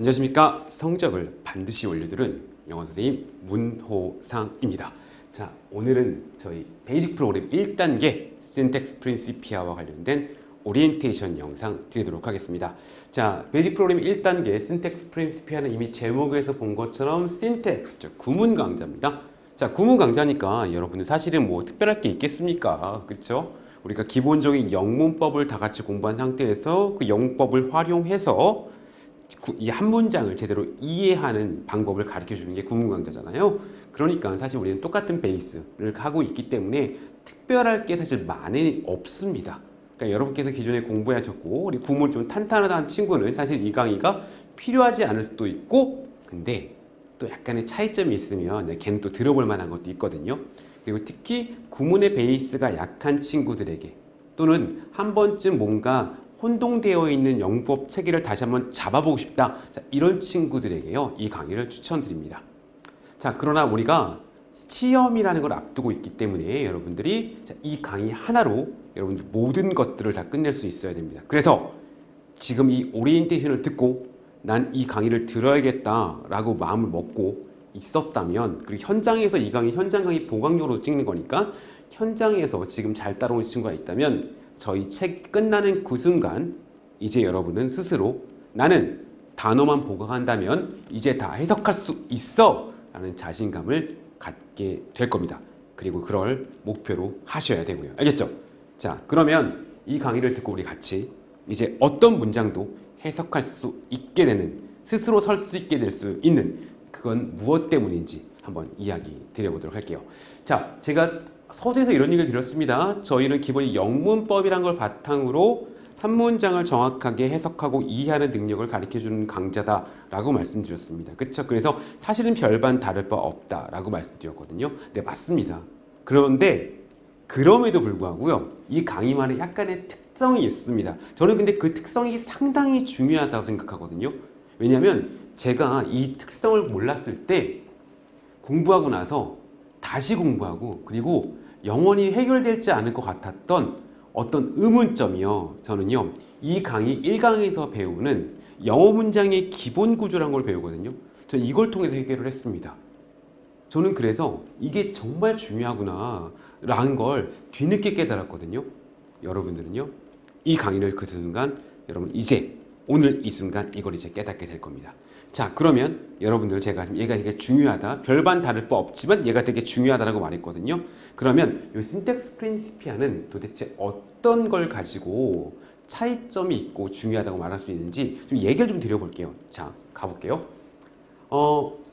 안녕하십니까. 성적을 반드시 올려두는 영어 선생님 문호상입니다. 자, 오늘은 저희 베이직 프로그램 1단계 신텍스 프린시피아와 관련된 오리엔테이션 영상 드리도록 하겠습니다. 자, 베이직 프로그램 1단계 신텍스 프린시피아는 이미 제목에서 본 것처럼 신텍스, 즉 구문 강좌입니다. 자, 구문 강좌니까 여러분들 사실은 뭐 특별할 게 있겠습니까? 그렇죠? 우리가 기본적인 영문법을 다 같이 공부한 상태에서 그 영문법을 활용해서 이 한 문장을 제대로 이해하는 방법을 가르쳐 주는 게 구문 강좌잖아요. 그러니까 사실 우리는 똑같은 베이스를 하고 있기 때문에 특별할 게 사실 많이 없습니다. 그러니까 여러분께서 기존에 공부하셨고 우리 구문이 좀 탄탄하다는 친구는 사실 이 강의가 필요하지 않을 수도 있고, 근데 또 약간의 차이점이 있으면 걔는 또 들어볼 만한 것도 있거든요. 그리고 특히 구문의 베이스가 약한 친구들에게, 또는 한 번쯤 뭔가 혼동되어 있는 영문법 체계를 다시 한번 잡아보고 싶다, 자, 이런 친구들에게요 이 강의를 추천드립니다. 자, 그러나 우리가 시험이라는 걸 앞두고 있기 때문에 여러분들이 이 강의 하나로 여러분들 모든 것들을 다 끝낼 수 있어야 됩니다. 그래서 지금 이 오리엔테이션을 듣고 난 이 강의를 들어야겠다 라고 마음을 먹고 있었다면, 그리고 현장에서 이 강의 현장 강의 보강용으로 찍는 거니까 현장에서 지금 잘 따라오는 친구가 있다면 저희 책 끝나는 그 순간 이제 여러분은 스스로 나는 단어만 보강한다면 이제 다 해석할 수 있어 라는 자신감을 갖게 될 겁니다. 그리고 그럴 목표로 하셔야 되고요. 알겠죠? 자, 그러면 이 강의를 듣고 우리 같이 이제 어떤 문장도 해석할 수 있게 되는, 스스로 설 수 있게 될 수 있는, 그건 무엇 때문인지 한번 이야기 드려보도록 할게요. 자, 제가 서두에서 이런 얘기를 드렸습니다. 저희는 기본이 영문법이란 걸 바탕으로 한 문장을 정확하게 해석하고 이해하는 능력을 가르쳐주는 강좌다라고 말씀드렸습니다. 그렇죠? 그래서 사실은 별반 다를 바 없다라고 말씀드렸거든요. 네, 맞습니다. 그런데 그럼에도 불구하고요, 이 강의만의 약간의 특성이 있습니다. 저는 근데 그 특성이 상당히 중요하다고 생각하거든요. 왜냐하면 제가 이 특성을 몰랐을 때 공부하고 나서 다시 공부하고, 그리고 영원히 해결되지 않을 것 같았던 어떤 의문점이요, 저는요 이 강의 1강에서 배우는 영어 문장의 기본 구조라는 걸 배우거든요. 저는 이걸 통해서 해결을 했습니다. 저는 그래서 이게 정말 중요하구나 라는 걸 뒤늦게 깨달았거든요. 여러분들은요 이 강의를 그 순간, 여러분 이제 오늘 이 순간 이걸 이제 깨닫게 될 겁니다. 자, 그러면 여러분들 제가 지금 얘가 되게 중요하다, 별반 다를 바 없지만 얘가 되게 중요하다라고 말했거든요. 그러면 이 신텍스 프린시피아는 도대체 어떤 걸 가지고 차이점이 있고 중요하다고 말할 수 있는지 좀 얘기를 좀 드려볼게요. 자, 가볼게요.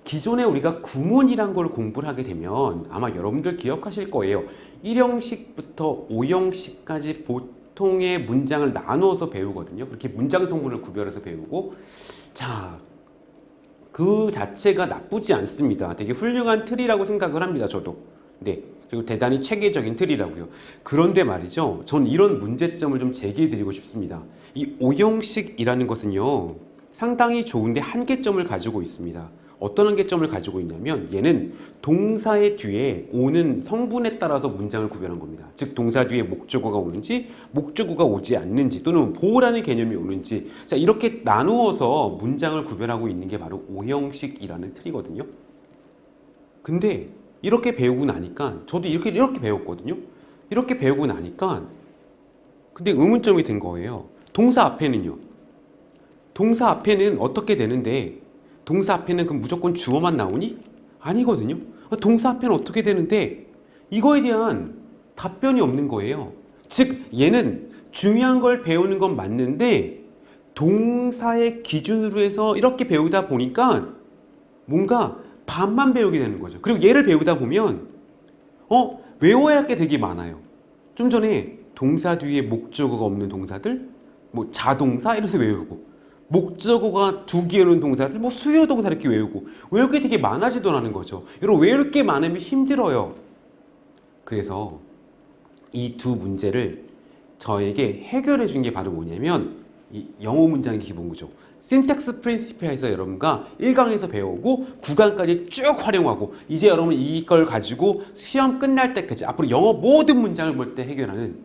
기존에 우리가 구문이란 걸 공부를 하게 되면 아마 여러분들 기억하실 거예요. 1형식부터 5형식까지 보통의 문장을 나누어서 배우거든요. 그렇게 문장 성분을 구별해서 배우고, 자, 그 자체가 나쁘지 않습니다. 되게 훌륭한 틀이라고 생각을 합니다, 저도. 네. 그리고 대단히 체계적인 틀이라고요. 그런데 말이죠, 전 이런 문제점을 좀 제기해 드리고 싶습니다. 이 5형식이라는 것은요, 상당히 좋은데 한계점을 가지고 있습니다. 어떤 한계점을 가지고 있냐면, 얘는 동사의 뒤에 오는 성분에 따라서 문장을 구별한 겁니다. 즉 동사 뒤에 목적어가 오는지 목적어가 오지 않는지, 또는 보호라는 개념이 오는지, 자, 이렇게 나누어서 문장을 구별하고 있는 게 바로 5형식이라는 틀이거든요. 근데 이렇게 배우고 나니까, 저도 이렇게 배웠거든요. 이렇게 배우고 나니까 근데 의문점이 된 거예요. 동사 앞에는요, 동사 앞에는 어떻게 되는데, 동사 앞에는 그럼 무조건 주어만 나오니? 아니거든요. 동사 앞에는 어떻게 되는데, 이거에 대한 답변이 없는 거예요. 즉 얘는 중요한 걸 배우는 건 맞는데 동사의 기준으로 해서 이렇게 배우다 보니까 뭔가 반만 배우게 되는 거죠. 그리고 얘를 배우다 보면 외워야 할 게 되게 많아요. 좀 전에 동사 뒤에 목적어가 없는 동사들, 뭐 자동사 이래서 외우고, 목적어가 두 개 오는 동사들, 뭐 수요 동사 이렇게 외우고, 외울 게 되게 많아지더라는 거죠. 여러분, 외울 게 많으면 힘들어요. 그래서 이 두 문제를 저에게 해결해 준 게 바로 뭐냐면, 이 영어 문장의 기본 구조, 신텍스 프린시피아에서 여러분과 1강에서 배우고 9강까지 쭉 활용하고, 이제 여러분 이걸 가지고 시험 끝날 때까지 앞으로 영어 모든 문장을 볼 때 해결하는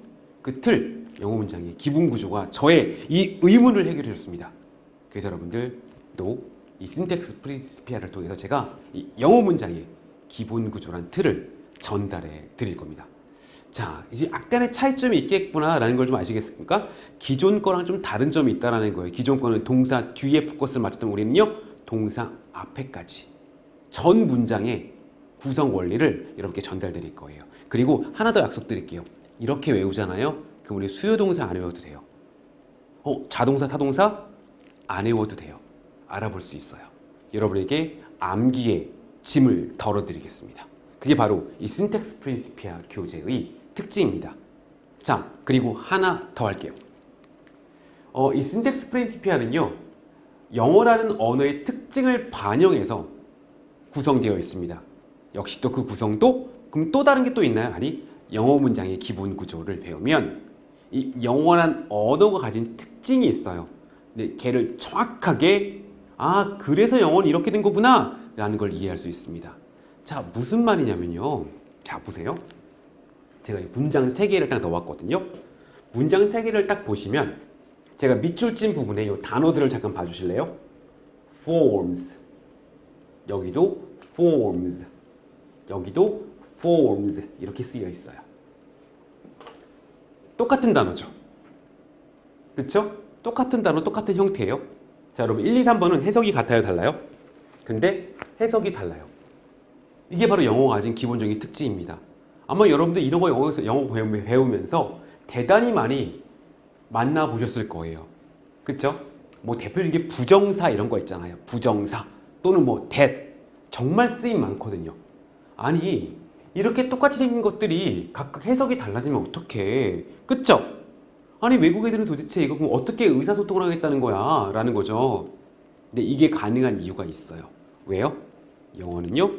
그 틀, 영어 문장의 기본 구조가 저의 이 의문을 해결해 줬습니다. 그래서 여러분들 또 이 신텍스 프린시피아를 통해서 제가 이 영어 문장의 기본 구조란 틀을 전달해 드릴 겁니다. 자, 이제 약간의 차이점이 있겠구나라는 걸 좀 아시겠습니까? 기존 거랑 좀 다른 점이 있다라는 거예요. 기존 거는 동사 뒤에 포커스를 맞췄던 우리는요, 동사 앞에까지 전 문장의 구성 원리를 여러분께 전달드릴 거예요. 그리고 하나 더 약속드릴게요. 이렇게 외우잖아요. 그럼 우리 수요동사 안 외워도 돼요. 자동사, 타동사 안 외워도 돼요. 알아볼 수 있어요. 여러분에게 암기의 짐을 덜어드리겠습니다. 그게 바로 이 신텍스 프린시피아 교재의 특징입니다. 자, 그리고 하나 더 할게요. 이 신텍스 프린시피아는요, 영어라는 언어의 특징을 반영해서 구성되어 있습니다. 역시 또 그 구성도, 그럼 또 다른 게 또 있나요? 아니, 영어 문장의 기본 구조를 배우면 이 영어란 언어가 가진 특징이 있어요. 근데 걔를 정확하게, 아, 그래서 영어는 이렇게 된 거구나 라는 걸 이해할 수 있습니다. 자, 무슨 말이냐면요. 자, 보세요. 제가 문장 3개를 딱 넣어왔거든요. 문장 3개를 딱 보시면 제가 밑줄 찐 부분에 이 단어들을 잠깐 봐주실래요? forms, 여기도 forms, 여기도 forms 이렇게 쓰여 있어요. 똑같은 단어죠. 그렇죠? 똑같은 단어, 똑같은 형태예요. 자, 여러분 1, 2, 3번은 해석이 같아요, 달라요? 근데 해석이 달라요. 이게 바로 영어가 가진 기본적인 특징입니다. 아마 여러분들 이런 거 영어 배우면서 대단히 많이 만나보셨을 거예요. 그쵸? 뭐 대표적인 게 부정사 이런 거 있잖아요. 부정사 또는 뭐 that 정말 쓰임 많거든요. 아니 이렇게 똑같이 생긴 것들이 각각 해석이 달라지면 어떡해. 그쵸? 아니 외국 애들은 도대체 이거 그럼 어떻게 의사소통을 하겠다는 거야 라는 거죠. 근데 이게 가능한 이유가 있어요. 왜요? 영어는요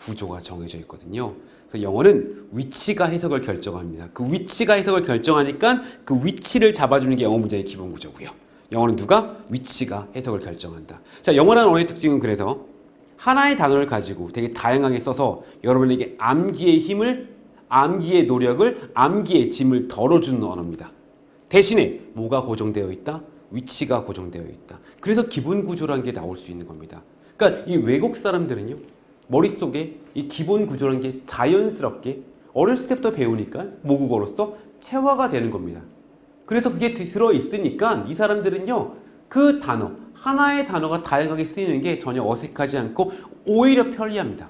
구조가 정해져 있거든요. 그래서 영어는 위치가 해석을 결정합니다. 그 위치가 해석을 결정하니까 그 위치를 잡아주는 게 영어 문장의 기본 구조고요. 영어는 누가? 위치가 해석을 결정한다. 자, 영어라는 언어의 특징은 그래서 하나의 단어를 가지고 되게 다양하게 써서 여러분에게 암기의 힘을, 암기의 노력을, 암기의 짐을 덜어주는 언어입니다. 대신에 뭐가 고정되어 있다? 위치가 고정되어 있다. 그래서 기본 구조라는 게 나올 수 있는 겁니다. 그러니까 이 외국 사람들은요, 머릿속에 이 기본 구조라는 게 자연스럽게 어렸을 때부터 배우니까 모국어로서 체화가 되는 겁니다. 그래서 그게 들어있으니까 이 사람들은요, 그 단어, 하나의 단어가 다양하게 쓰이는 게 전혀 어색하지 않고 오히려 편리합니다.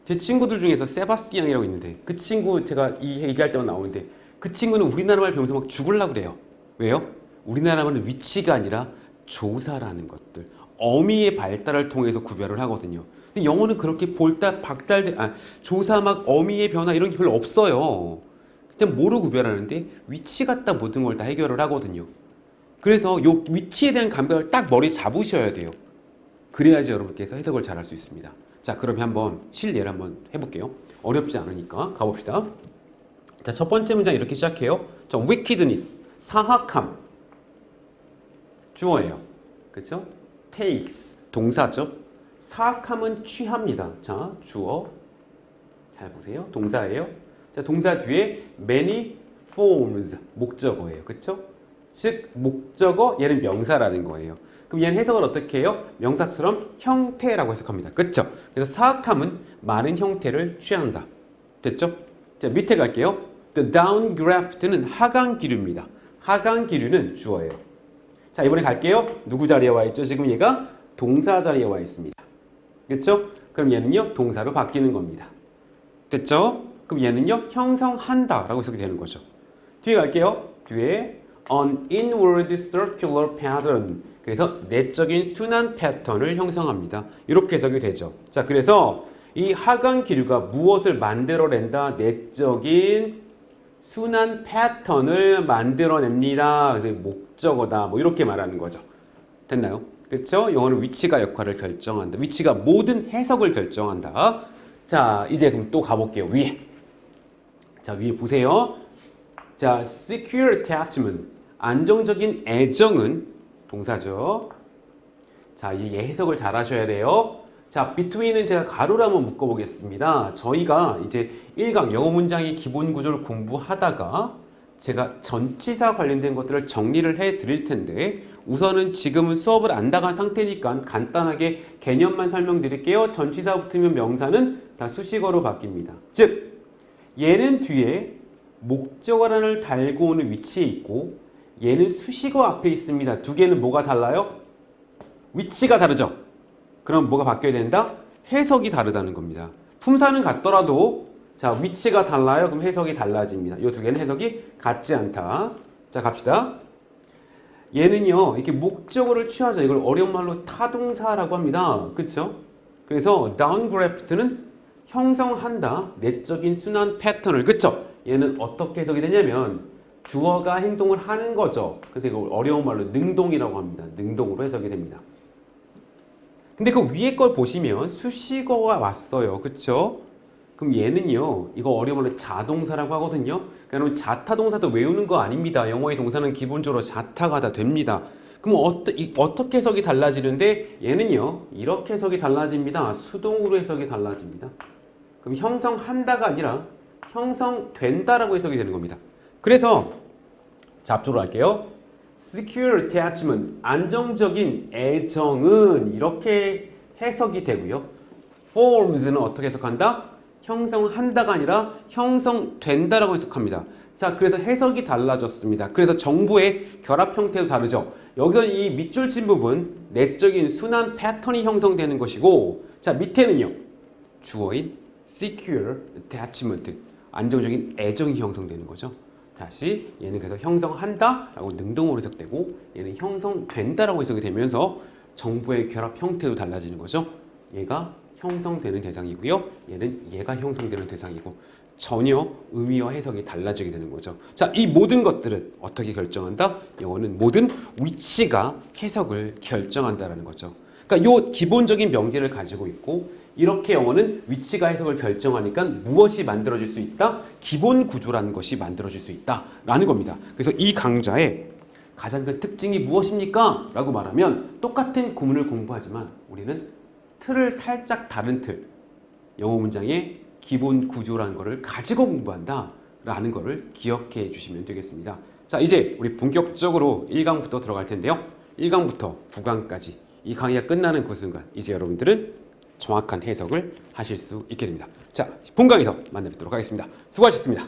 제 친구들 중에서 세바스티앙이라고 있는데 그 친구 제가 이 얘기할 때만 나오는데 그 친구는 우리나라 말 배우면서 막 죽으려고 그래요. 왜요? 우리나라 말은 위치가 아니라 조사라는 것들, 어미의 발달을 통해서 구별을 하거든요. 근데 영어는 그렇게 볼달, 박달, 조사 막 어미의 변화 이런 게 별로 없어요. 그냥 뭐로 구별하는데 위치 갖다 모든 걸 다 해결을 하거든요. 그래서 요 위치에 대한 감각을 딱 머리에 잡으셔야 돼요. 그래야지 여러분께서 해석을 잘 할 수 있습니다. 자, 그러면 한번 실례를 한번 해볼게요. 어렵지 않으니까 가봅시다. 자, 첫 번째 문장 이렇게 시작해요. 자, wickedness, 사악함. 주어예요. 그렇죠? takes, 동사죠. 사악함은 취합니다. 자, 주어. 잘 보세요. 동사예요. 자, 동사 뒤에 many forms, 목적어예요. 그렇죠? 즉, 목적어, 얘는 명사라는 거예요. 그럼 얘는 해석을 어떻게 해요? 명사처럼 형태라고 해석합니다. 그렇죠? 그래서 사악함은 많은 형태를 취한다. 됐죠? 자, 밑에 갈게요. The downgraft는 하강 기류입니다. 하강 기류는 주어예요. 자, 이번에 갈게요. 누구 자리에 와 있죠? 지금 얘가 동사 자리에 와 있습니다. 그렇죠? 그럼 얘는요, 동사로 바뀌는 겁니다. 됐죠? 그럼 얘는요, 형성한다 라고 해석이 되는 거죠. 뒤에 갈게요. 뒤에 an inward circular pattern. 그래서 내적인 순환 패턴을 형성합니다. 이렇게 해석이 되죠. 자, 그래서 이 하강 기류가 무엇을 만들어낸다? 내적인 순환 패턴을 만들어냅니다. 그래서 목적어다. 뭐 이렇게 말하는 거죠. 됐나요? 그렇죠? 영어는 위치가 역할을 결정한다. 위치가 모든 해석을 결정한다. 자, 이제 그럼 또 가볼게요. 위에. 자, 위에 보세요. 자, secure attachment. 안정적인 애정은 동사죠. 자, 이 해석을 잘 하셔야 돼요. 자, between은 제가 가로로 한번 묶어보겠습니다. 저희가 이제 1강 영어 문장의 기본 구조를 공부하다가 제가 전치사 관련된 것들을 정리를 해 드릴 텐데 우선은 지금은 수업을 안 나간 상태니까 간단하게 개념만 설명드릴게요. 전치사 붙으면 명사는 다 수식어로 바뀝니다. 즉 얘는 뒤에 목적어란을 달고 오는 위치에 있고 얘는 수식어 앞에 있습니다. 두 개는 뭐가 달라요? 위치가 다르죠? 그럼 뭐가 바뀌어야 된다? 해석이 다르다는 겁니다. 품사는 같더라도 자 위치가 달라요. 그럼 해석이 달라집니다. 이 두 개는 해석이 같지 않다. 자 갑시다. 얘는요 이렇게 목적어를 취하죠. 이걸 어려운 말로 타동사라고 합니다. 그쵸? 그래서 downgraft는 형성한다. 내적인 순환 패턴을. 그쵸? 얘는 어떻게 해석이 되냐면 주어가 행동을 하는 거죠. 그래서 이걸 어려운 말로 능동이라고 합니다. 능동으로 해석이 됩니다. 근데 그 위에 걸 보시면 수식어가 왔어요. 그쵸? 그럼 얘는요, 이거 어려운 말로 자동사라고 하거든요. 그러니까 자타동사도 외우는 거 아닙니다. 영어의 동사는 기본적으로 자타가 다 됩니다. 그럼 어떻게 해석이 달라지는데 얘는요, 이렇게 해석이 달라집니다. 수동으로 해석이 달라집니다. 그럼 형성한다가 아니라 형성된다라고 해석이 되는 겁니다. 그래서 자, 앞쪽으로 할게요. secure attachment, 안정적인 애정은 이렇게 해석이 되고요. forms는 어떻게 해석한다? 형성한다가 아니라 형성된다라고 해석합니다. 자, 그래서 해석이 달라졌습니다. 그래서 정보의 결합 형태도 다르죠. 여기서 이 밑줄 친 부분, 내적인 순환 패턴이 형성되는 것이고, 자, 밑에는요. 주어인 secure attachment, 안정적인 애정이 형성되는 거죠. 다시 얘는 그래서 형성한다라고 능동으로 해석되고 얘는 형성된다라고 해석이 되면서 정보의 결합 형태도 달라지는 거죠. 얘가 형성되는 대상이고요. 얘는 얘가 형성되는 대상이고 전혀 의미와 해석이 달라지게 되는 거죠. 자, 이 모든 것들은 어떻게 결정한다? 영어는 모든 위치가 해석을 결정한다라는 거죠. 그러니까 이 기본적인 명제를 가지고 있고 이렇게 영어는 위치가 해석을 결정하니까 무엇이 만들어질 수 있다? 기본 구조라는 것이 만들어질 수 있다라는 겁니다. 그래서 이 강좌의 가장 큰 특징이 무엇입니까? 라고 말하면 똑같은 구문을 공부하지만 우리는 틀을 살짝 다른 틀, 영어 문장의 기본 구조라는 것을 가지고 공부한다라는 것을 기억해 주시면 되겠습니다. 자, 이제 우리 본격적으로 1강부터 들어갈 텐데요. 1강부터 9강까지 이 강의가 끝나는 그 순간 이제 여러분들은 정확한 해석을 하실 수 있게 됩니다. 자, 본강에서 만나 뵙도록 하겠습니다. 수고하셨습니다.